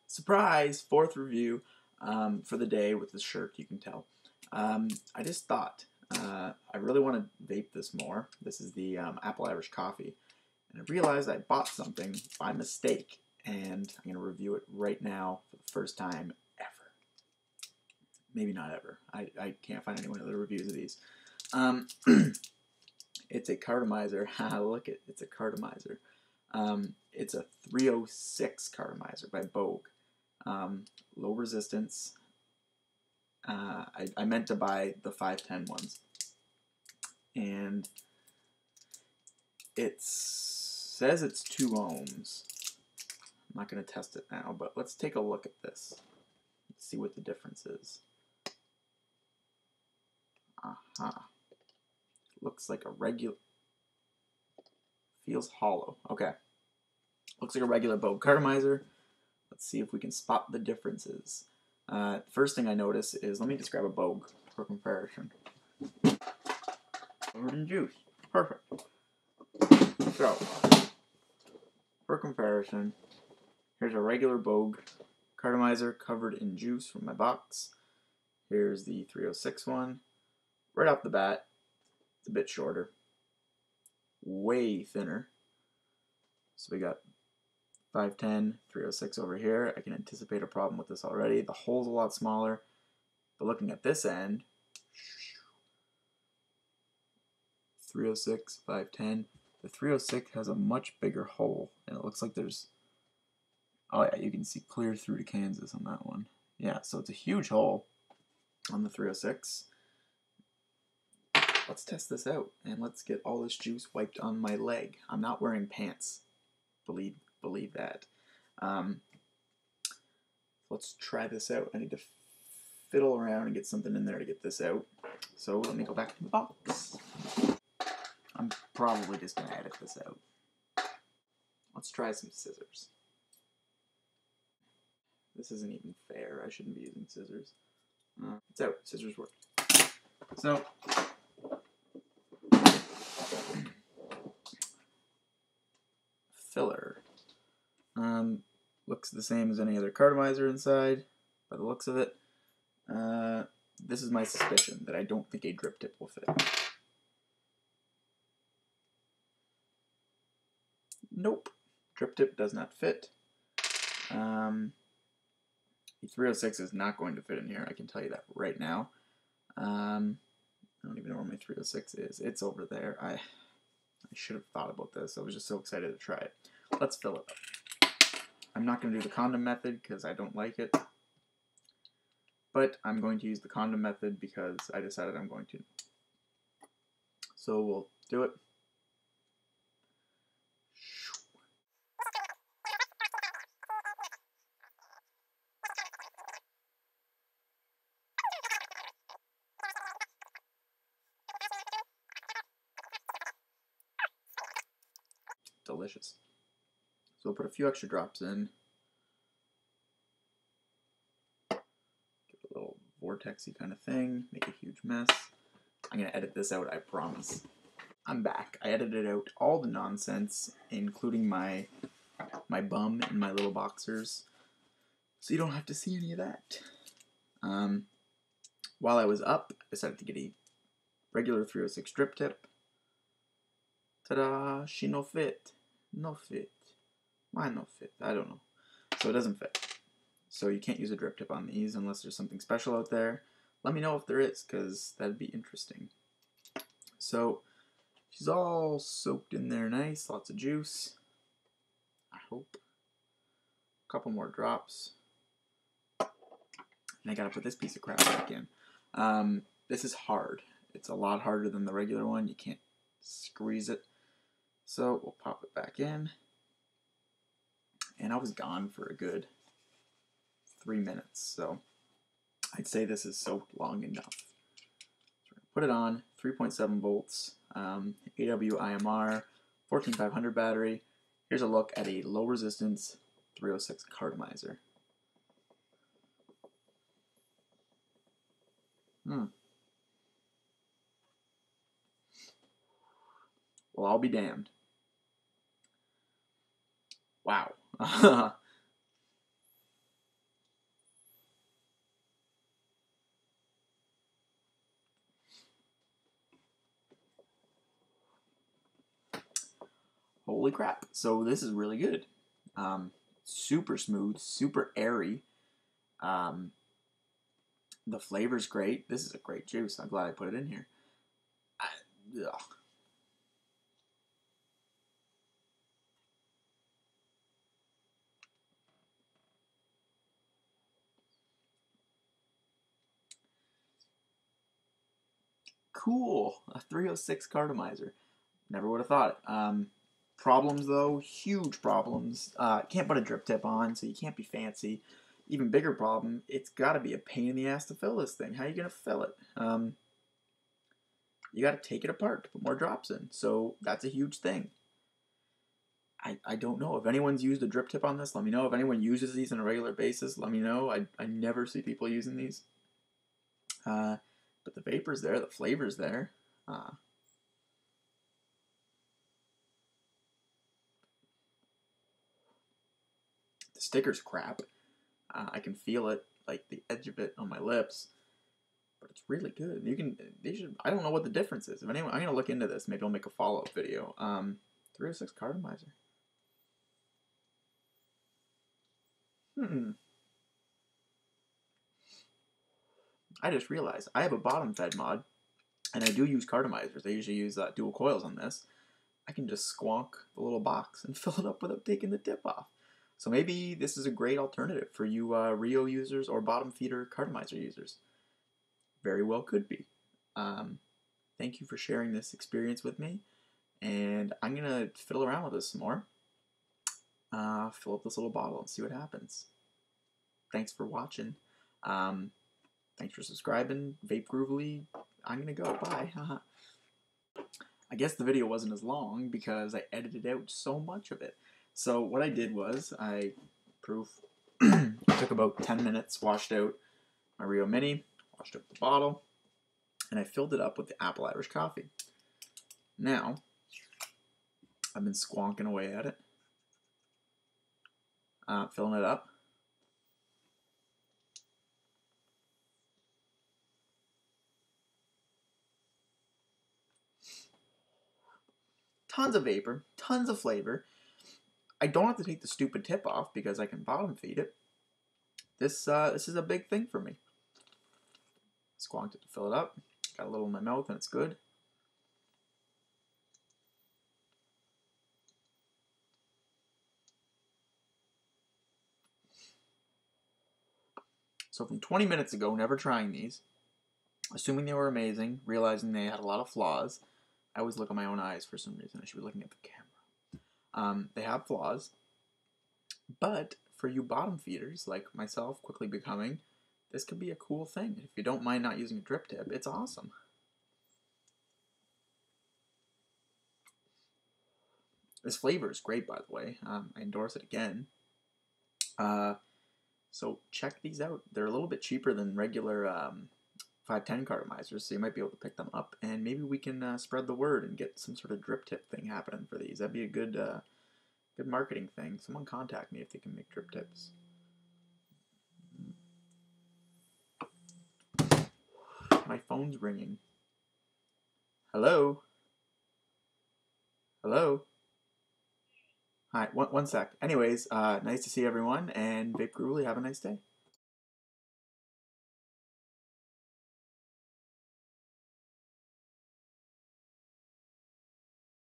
Surprise! Fourth review for the day with this shirt, you can tell. I just thought, I really want to vape this more. This is the Apple Irish Coffee. And I realized I bought something by mistake, and I'm going to review it right now for the first time ever. Maybe not ever. I can't find anyone other reviews of these. It's a Cartomizer. Look it, it's a Cartomizer. It's a 306 Cartomizer by Boge. Low resistance. I meant to buy the 510 ones, and it says it's 2 ohms. I'm not going to test it now, but let's take a look at this. Let's see what the difference is. Aha. Looks like a regular. Feels hollow. Okay. Looks like a regular Boge Cartomizer. Let's see if we can spot the differences. First thing I notice is, let me just grab a Boge for comparison. Covered in juice. Perfect. So, for comparison, here's a regular Boge Cartomizer covered in juice from my box. Here's the 306 one. Right off the bat, it's a bit shorter. Way thinner. So we got 510, 306 over here. I can anticipate a problem with this already. The hole's a lot smaller. But looking at this end, 306, 510. The 306 has a much bigger hole, and it looks like there's, oh yeah, you can see clear through to Kansas on that one. Yeah, so it's a huge hole on the 306. Let's test this out, and let's get all this juice wiped on my leg. I'm not wearing pants. Believe that. Let's try this out. I need to fiddle around and get something in there to get this out. So let me go back to the box. I'm probably just going to edit this out. Let's try some scissors. This isn't even fair. I shouldn't be using scissors. It's out. Scissors work. So, filler. Looks the same as any other Cartomizer inside, by the looks of it. This is my suspicion, that I don't think a drip tip will fit. Nope. Drip tip does not fit. The 306 is not going to fit in here, I can tell you that right now. I don't even know where my 306 is. It's over there. I should have thought about this. I was just so excited to try it. Let's fill it up. I'm not going to do the condom method because I don't like it. But I'm going to use the condom method because I decided I'm going to. So we'll do it. Delicious. So we'll put a few extra drops in. Give it a little vortexy kind of thing. Make a huge mess. I'm going to edit this out, I promise. I'm back. I edited out all the nonsense, including my bum and my little boxers. So you don't have to see any of that. While I was up, I decided to get a regular 306 drip tip. Ta-da! She no fit. No fit. Why no fit? I don't know. So it doesn't fit. So you can't use a drip tip on these unless there's something special out there. Let me know if there is, because that'd be interesting. So she's all soaked in there nice. Lots of juice. I hope. A couple more drops. And I gotta put this piece of crap back in. This is hard. It's a lot harder than the regular one. You can't squeeze it. So we'll pop it back in. And I was gone for a good 3 minutes. So I'd say this is soaked long enough. So we're gonna put it on. 3.7 volts. AW IMR. 14500 battery. Here's a look at a low resistance 306 Cartomizer. Well, I'll be damned. Wow. Holy crap. So this is really good. Super smooth, super airy. The flavor's great. This is a great juice. I'm glad I put it in here. Ugh. Cool. A 306 Cartomizer. Never would have thought it. Problems, though. Huge problems. Can't put a drip tip on, so you can't be fancy. Even bigger problem, it's got to be a pain in the ass to fill this thing. How are you going to fill it? You got to take it apart to put more drops in. So that's a huge thing. I don't know. If anyone's used a drip tip on this, let me know. If anyone uses these on a regular basis, let me know. I never see people using these. But the vapor's there, the flavor's there. The sticker's crap. I can feel it, like the edge of it on my lips. But it's really good. I don't know what the difference is. If anyone, I'm going to look into this. Maybe I'll make a follow-up video. 306 Cartomizer. I just realized I have a bottom fed mod, and I do use Cartomizers. I usually use dual coils on this. I can just squonk the little box and fill it up without taking the tip off. So maybe this is a great alternative for you Rio users or bottom feeder Cartomizer users. Very well could be. Thank you for sharing this experience with me, and I'm going to fiddle around with this some more. Fill up this little bottle and see what happens. Thanks for watching. Thanks for subscribing. Vape Groovily. I'm going to go. Bye. I guess the video wasn't as long because I edited out so much of it. So what I did was I took about 10 minutes, washed out my Rio Mini, washed out the bottle, and I filled it up with the apple Irish coffee. Now, I've been squonking away at it, filling it up. Tons of vapor, tons of flavor. I don't have to take the stupid tip off because I can bottom feed it. This is a big thing for me. Squonked it to fill it up. Got a little in my mouth and it's good. So from 20 minutes ago, never trying these, assuming they were amazing, realizing they had a lot of flaws. I always look at my own eyes for some reason. I should be looking at the camera. They have flaws, but for you bottom feeders like myself, quickly becoming, this could be a cool thing. If you don't mind not using a drip tip, it's awesome. This flavor is great, by the way. I endorse it again. So check these out. They're a little bit cheaper than regular 510 Cartomizers, so you might be able to pick them up, and maybe we can spread the word and get some sort of drip tip thing happening for these. That'd be a good good marketing thing. Someone contact me if they can make drip tips. My phone's ringing. Hello? Hello? Hi, one sec. Anyways, nice to see everyone, and Vape Groovily, have a nice day.